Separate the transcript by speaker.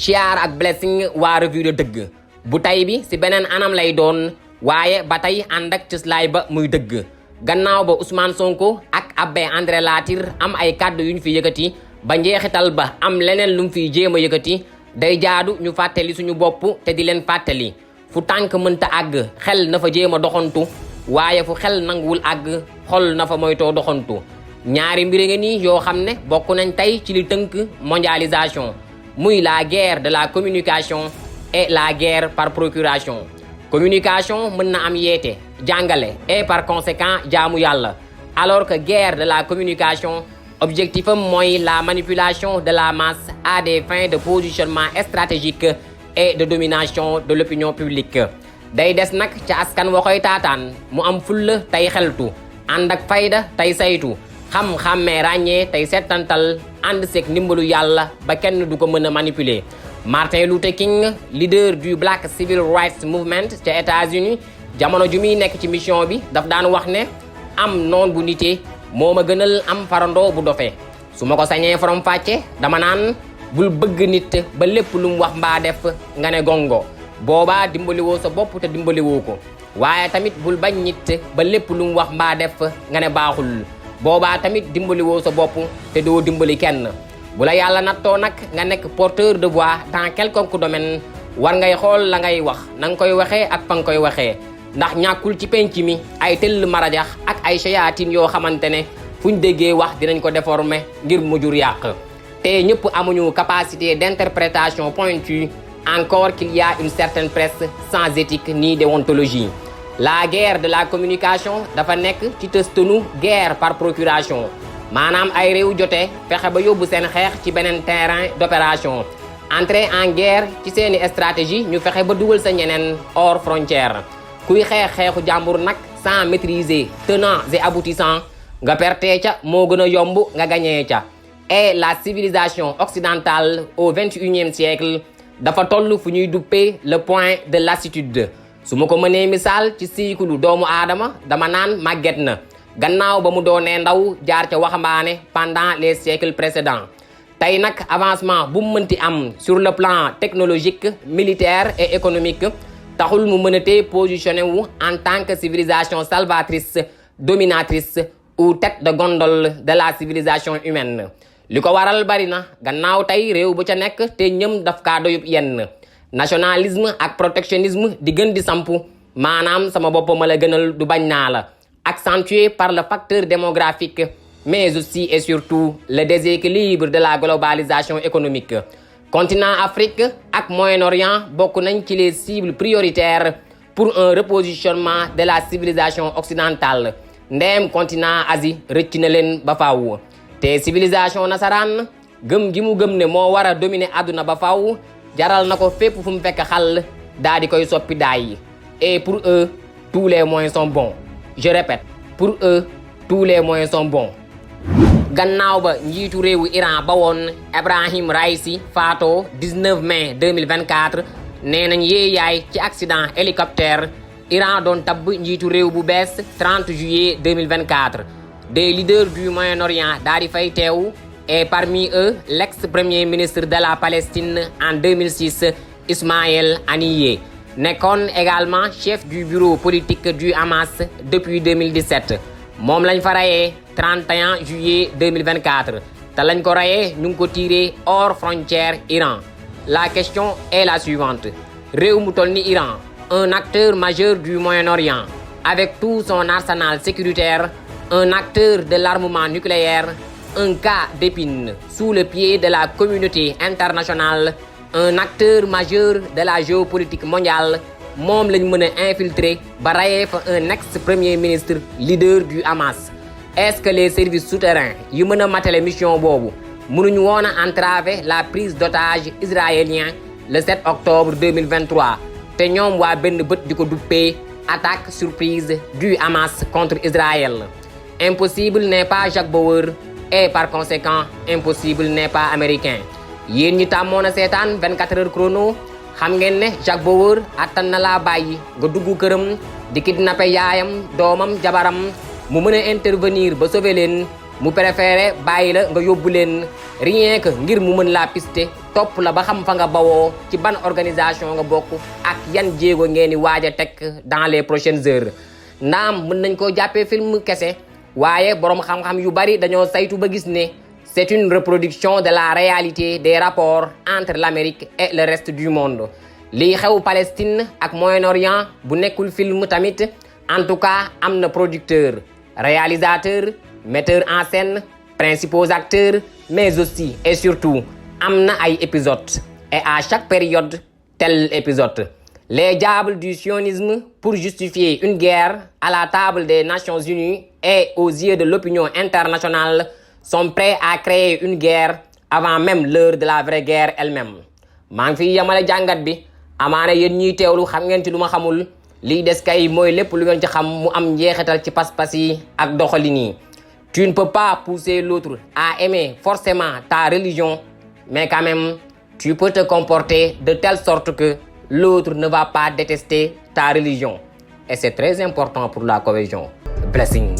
Speaker 1: Chiar ak Blessing waa revue de dëgg bu tay bi si beneen anam lay doon waaye ba tey ànd ak cëslaay ba muy dëgg gannaaw ba Ousmane Sonko ak Abbé André Latyr am ay kàddu yu ñu fi yëkkati ba njeexital ba am leneen lu mu fiy jéem a yëkkati day jaadu ñu fàttali suñu bopp te di leen fàttali fu tànk mënta àgg xel na fa jéem a doxantu waaye fu xel nanguwul àgg xol na fa moytoo doxantu ñaari mbir nga nii yoo xam ne bokk nañ tey ci li tënk mondialisation muy la guerre de la communication et la guerre par procuration. Communication mën na am yeete jàngale et par conséquent jaamu yàlla alors que guerre de la communication objectifam mooy la manipulation de la masse à des fins de positionnement stratégique et de domination de l'opinion publique. day des nag ca askan wa koy taataan mu am fulla tey xeltu ànd ak fayda tey saytu xam-xammee ràññee tey settantal ànd seeg ndimbalu yàlla ba kenn du ko mën a manipuler. Martin Luther King leader du Black Civil Rights Movement ca États-Unis jamono ju muy nekk ci mission bi daf daan wax ne am noon bu nitee moo ma gënal am farandoo bu dofee su ma ko sañee forom fàcce dama naan bul bëgg nit ba lépp lu mu wax mbaa def nga ne gongo boobaa dimbaliwoo sa bopp te dimbaliwoo ko waaye tamit bul bañ nit ba lépp lu mu wax mbaa def nga ne baaxul boobaa tamit dimbaliwoo sa bopp te doo dimbali kenn bu la yàlla nattoo nag nga nekk porteur de voix dans quelconque domaine war ngay xool la ngay wax na nga koy waxee ak fa nga koy waxee ndax ñàkkul ci penc mi ay tëll marajax ak ay shayatin yoo xamante ne fuñ déggee wax dinañ ko déformer ngir mu jur yàq te ñëpp amuñu capacité d'interprétation pointue encore qu'il y a une certaine presse sans éthique ni déontologie. La guerre de la communication dafa nekk ci tëstanu guerre par procuration maanaam ay réew jote fexe ba yóbbu seen xeex ci beneen terrain d'opération entrer en guerre ci seeni stratégie ñu fexe ba dugal sa ñeneen hors frontière kuy xeexu jàmbur nag sans maîtriser tenants et aboutissants nga perte ca moo gën a yomb nga gañee ca. Et la civilisation occidentale au 21e siècle dafa toll fu ñuy duppee le point de lassitude su ma ko mënee misaal ci cycle doomu aadama dama naan màgget na gannaaw ba mu doonee ndaw jaar ca waxambaane pendant les siècles précédents tey nag avancement bu mu mënti am sur le plan technologique militaire et économique taxul mu mën a tee positionné wu en tant que civilisation salvatrice dominatrice ou tête de gondole de la civilisation humaine li ko waral bari na gannaaw tey réew bu ca nekk te ñëm daf kaa doyub yenn nationalisme ak protectionnisme di gën di sampu maanaam sama bopp ma la gënal du bañ naa la accentué par le facteur démographique mais aussi et surtout le déséquilibre de la globalisation économique. Continent Afrique ak Moyen-Orient bokk nañ ci les cibles prioritaires pour un repositionnement de la civilisation occidentale ndeem continent Asie rëcc na leen ba faaw te civilisation nasaraan gëm gi mu gëm ne moo war a dominer àdduna ba faaw jaral na ko fépp fu mu fekk xal daa di koy soppi daay et pour eux tous les moyens sont bons. Je répète, pour eux, tous les moyens sont bons. gannaaw ba njiitu réewu Iran ba woon Ebrahim Raisi faatoo 19 mai 2024 nee nañ yaay ci accident hélicoptère Iran doon tabb njiitu réew bu bees 30 juillet 2024. Des leaders du Moyen-Orient daal di fay teew et parmi eux l'ex-premier ministre de la Palestine en 2006 Ismaël Haniyeh nekkoon également chef du bureau politique du Hamas depuis 2017 moom lañ fa rayee 31 juillet 2024 te lañ ko rayee ñu ngi ko tiré hors frontière Iran. La question est la suivante réew mu toll ni Iran un acteur majeur du Moyen-Orient avec tout son arsenal sécuritaire un acteur de l'armement nucléaire un cas d'épine sous le pied de la communauté internationale un acteur majeur de la géopolitique mondiale moom lañ mën a infiltrer ba rayee fa un ex-premier ministre leader du Hamas. Est-ce que les services souterrains yu mën a matale mission boobu mënuñu woon a entraver la prise d'otage israélien le 7 octobre 2023 te ñoom waa benn bët di ko duppee attaque surprise du Hamas contre Israël. Impossible n'est pas Jack Bauer et par conséquent impossible n'est pas américain. yéen ñi tàmmoon a seetaan 24 heures chrono xam ngeen ne Jack Bauer attan na laa bàyyi nga dugg këram di kidnappé yaayam doomam jabaram mu mën a intervenir ba sauver leen mu préféré bàyyi la nga yóbbu leen rien que ngir mu mën laa piste topp la ba xam fa nga bawoo ci ban organisation nga bokk ak yan jéego ngeen di waaj a teg dans les prochaines heures. naam mën nañ koo jàppee film kese waaye boroom xam-xam yu bari dañoo saytu ba gis ne c'est une reproduction de la réalité des rapports entre l'Amérique et le reste du monde. lii xew Palestine ak Moyen-Orient bu nekkul film tamit en tout cas am na producteur réalisateur metteur en scène principaux acteurs mais aussi et surtout am na ay épisodes et à chaque période tel épisode. Les diables du sionisme, pour justifier une guerre à la table des Nations Unies et aux yeux de l'opinion internationale, sont prêts à créer une guerre avant même l'heure de la vraie guerre elle-même. maa ngi fi yamale jàngat bi amaana yéen ñiy teewlu xam ngeen ci lu ma xamul lii des kay mooy lépp lu ngeen ci xam mu am njeexital ci pas-pas yi ak doxalin yi. Tu ne peux pas pousser l'autre à aimer forcément ta religion, mais quand même, tu peux te comporter de telle sorte que l'autre ne va pas détester ta religion. Et c'est très important pour la cohésion. Blessing.